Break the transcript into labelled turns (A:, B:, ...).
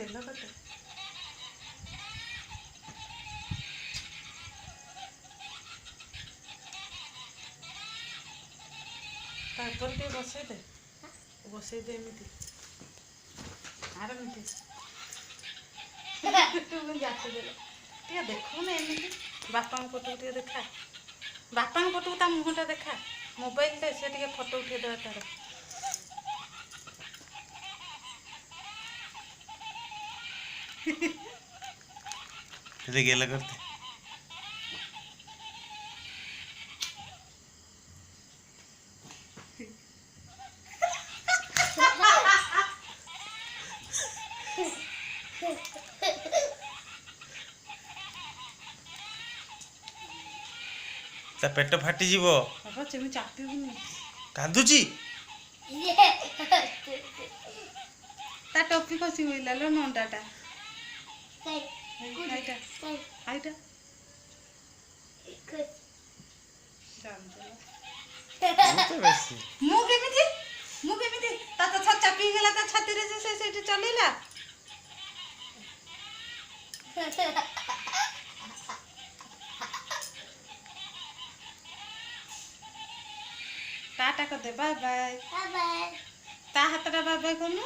A: गेलो कते तापर के बसई दे एमती आर एमती जाते देले टे देखो ना एमती बापा पटू टे देखा बापा पटू ता मुहटा देखा मोबाइल से टे फोटो उठे देवा तार
B: ते गेला करते ता पेट फाटी जीवो
A: बाबा चेमी चापिबुनी
B: कांदुची
A: ता टोपी कसी होइला लो नंडाटा आइटा आइटा मु केमिति ता तो चापी गेला ता छाती रे से सेठी चलेला टाटा कर दे बाय बाय
C: बाय बाय
A: ता हातटा बाय बाय करनु